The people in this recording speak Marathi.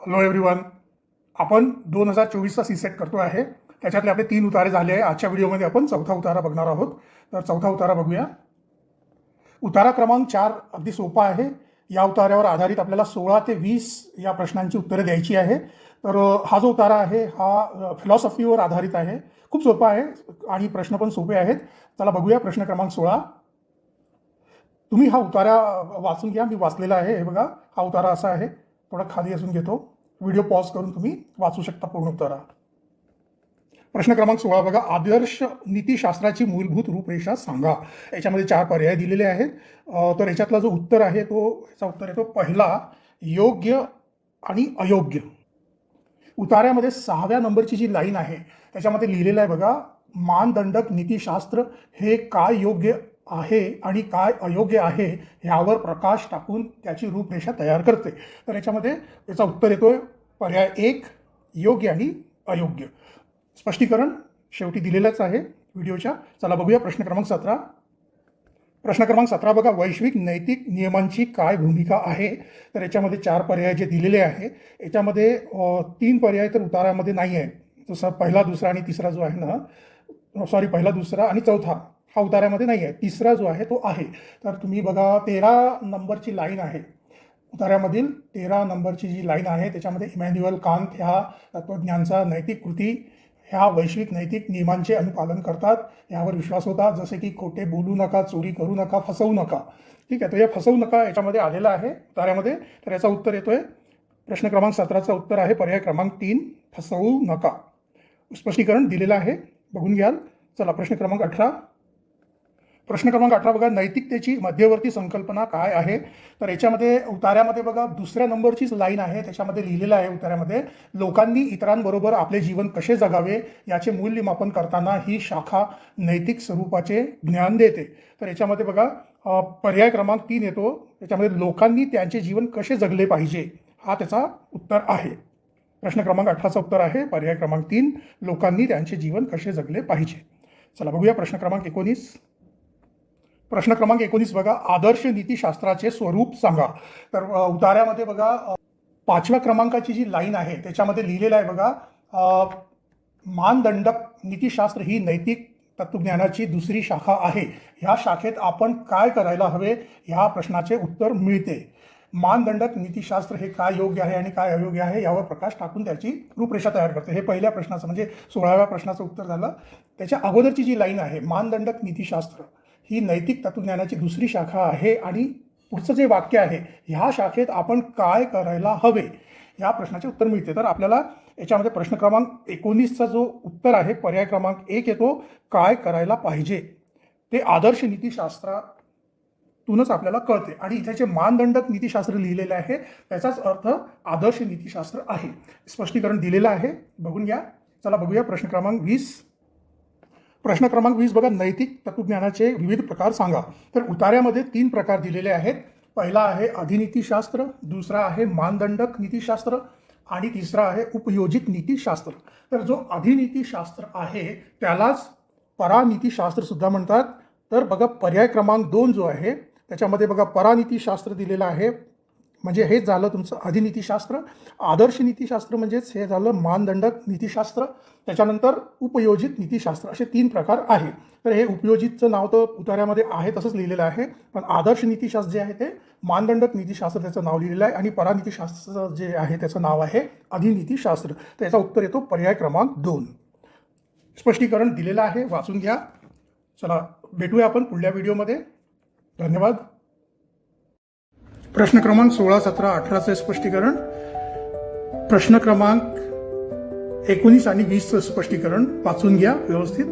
Hello everyone. आपण 2024चा सीसेट करतो आहे. त्याच्यातले आपले 3 उतारे झाले आहे. आजच्या व्हिडिओमध्ये आपण चौथा उतारा बघणार आहोत. तर चौथा उतारा बघूया. उतारा क्रमांक 4 अगदी सोपा आहे. या उतार्यावर आधारित आपल्याला 16 ते 20 या प्रश्नांची उत्तरे द्यायची आहे. तर हा जो उतारा आहे हा फिलॉसॉफीवर आधारित आहे. खूप सोपा आहे आणि प्रश्न पण सोपे आहेत. चला बघूया प्रश्न क्रमांक 16. तुम्ही हा उतारा वाचून घ्या. मी वाचलेला आहे. हे बघा, हा उतारा असा आहे. थोडा खाली असून घेतो. व्हिडिओ पॉज करून तुम्ही वाचू शकता पूर्ण उतारा. प्रश्न क्रमांक 16 बघा. आदर्श नीतिशास्त्राची मूलभूत रूपरेषा सांगा. याच्यामध्ये 4 पर्याय दिलेले आहेत. तर याच्यातला जो उत्तर आहे याचा उत्तर येतो पहिला, योग्य आणि अयोग्य. उतार्यामध्ये 6व्या नंबरची जी लाईन आहे त्याच्यामध्ये लिहिलेलं आहे बघा, मानदंडक नीतिशास्त्र हे काय योग्य आहे आणि काय अयोग्य आहे ह्यावर प्रकाश टाकून त्याची रूपरेषा तयार करते. तर याच्यामध्ये याचा उत्तर येतोय पर्याय 1, योग्य आणि अयोग्य. स्पष्टीकरण शेवटी दिलेलंच आहे व्हिडिओच्या. चला बघूया प्रश्न क्रमांक 17. प्रश्न क्रमांक 17 बघा. वैश्विक नैतिक नियमांची काय भूमिका आहे. तर याच्यामध्ये 4 पर्याय जे दिलेले आहे याच्यामध्ये 3 पर्याय तर उतारामध्ये नाही आहे. जसं पहिला, दुसरा आणि तिसरा जो आहे ना, सॉरी, पहिला, दुसरा आणि चौथा हा उतार्यामध्ये नाही आहे. तिसरा जो आहे तो आहे. तर तुम्ही बघा 13 नंबरची लाईन आहे उतार्यामधील. 13 नंबरची जी लाईन आहे त्याच्यामध्ये इमॅन्युअल कांत ह्या तत्त्वज्ञांचा नैतिक कृती ह्या वैश्विक नैतिक नियमांचे अनुपालन करतात, यावर विश्वास होता. जसे की खोटे बोलू नका, चोरी करू नका, फसवू नका. ठीक आहे. तर या फसवू नका याच्यामध्ये आलेला आहे उतार्यामध्ये. तर याचा उत्तर येतोय प्रश्न क्रमांक 17चा उत्तर आहे पर्याय क्रमांक 3, फसवू नका. स्पष्टीकरण दिलेलं आहे, बघून घ्याल. चला प्रश्न क्रमांक 18. प्रश्न क्रमांक 18 बघा. नैतिकतेची मध्यवर्ती संकल्पना काय आहे. तर याच्यामध्ये उतार्यामध्ये बघा 2ऱ्या नंबरचीच लाईन आहे. त्याच्यामध्ये लिहिलेलं आहे उतार्यामध्ये, लोकांनी इतरांबरोबर आपले जीवन कसे जगावे याचे मूल्यमापन करताना ही शाखा नैतिक स्वरूपाचे ज्ञान देते. तर याच्यामध्ये बघा पर्याय क्रमांक 3 येतो. त्याच्यामध्ये लोकांनी त्यांचे जीवन कसे जगले पाहिजे हा त्याचा उत्तर आहे. प्रश्न क्रमांक 18चा उत्तर आहे पर्याय क्रमांक 3, लोकांनी त्यांचे जीवन कसे जगले पाहिजे. चला बघूया प्रश्न क्रमांक 19. प्रश्न क्रमांक 19 बघा. आदर्श नीतिशास्त्राचे स्वरूप सांगा. तर उतार्यामध्ये बघा 5व्या क्रमांकाची जी लाईन आहे त्याच्यामध्ये लिहिलेलं आहे बघा, मानदंडक नीतिशास्त्र ही नैतिक तत्त्वज्ञानाची दुसरी शाखा आहे. ह्या शाखेत आपण काय करायला हवे ह्या प्रश्नाचे उत्तर मिळते. मानदंडक नीतिशास्त्र हे काय योग्य आहे आणि काय अयोग्य आहे यावर प्रकाश टाकून त्याची रूपरेषा तयार करते. हे पहिल्या प्रश्नाचं म्हणजे 16व्या प्रश्नाचं उत्तर झालं. त्याच्या अगोदरची जी लाईन आहे, मानदंडक नीतिशास्त्र ही नैतिक तत्त्वज्ञानाची दुसरी शाखा आहे आणि पुढचं जे वाक्य आहे, ह्या शाखेत आपण काय करायला हवे या प्रश्नाचे उत्तर मिळते. तर आपल्याला याच्यामध्ये प्रश्न क्रमांक 19चा जो उत्तर आहे पर्याय क्रमांक 1 येतो, काय करायला पाहिजे ते आदर्श नीतिशास्त्रातूनच आपल्याला कळते. आणि इथे जे मानदंडक नीतिशास्त्र लिहिलेलं आहे त्याचाच अर्थ आदर्श नीतिशास्त्र आहे. स्पष्टीकरण दिलेलं आहे, बघून घ्या. चला बघूया प्रश्न क्रमांक 20. प्रश्न क्रमांक 20 बघा. नैतिक तत्त्वज्ञानाचे विविध प्रकार सांगा. तर उतार्यामध्ये 3 प्रकार दिलेले आहेत. पहिला आहे अधिनीतिशास्त्र, दुसरा आहे मानदंडक नीतिशास्त्र आणि तिसरा आहे उपयोजित नीतिशास्त्र. तर जो अधिनीतिशास्त्र आहे त्यालाच परानीतिशास्त्र सुद्धा म्हणतात. तर बघा पर्याय क्रमांक 2 जो आहे त्याच्यामध्ये बघा परानीतिशास्त्र दिलेलं आहे, म्हणजे हेच झालं तुमचं अधिनीतिशास्त्र. आदर्श नीतिशास्त्र म्हणजेच हे झालं मानदंडक नीतिशास्त्र. त्याच्यानंतर उपयोजित नीतिशास्त्र, असे 3 प्रकार आहे. तर हे उपयोजितचं नाव तर उतार्यामध्ये आहे तसंच लिहिलेलं आहे, पण आदर्श नीतिशास्त्र जे आहे ते मानदंडक नीतिशास्त्र त्याचं नाव लिहिलेलं आहे आणि परानीतिशास्त्र जे आहे त्याचं नाव आहे अधिनीतिशास्त्र. तर याचा उत्तर येतो पर्याय क्रमांक 2. स्पष्टीकरण दिलेलं आहे, वाचून घ्या. चला भेटूया आपण पुढल्या व्हिडिओमध्ये. धन्यवाद. प्रश्न क्रमांक 16, 17, 18चे स्पष्टीकरण, प्रश्न क्रमांक 19 आणि 20चं स्पष्टीकरण वाचून घ्या व्यवस्थित.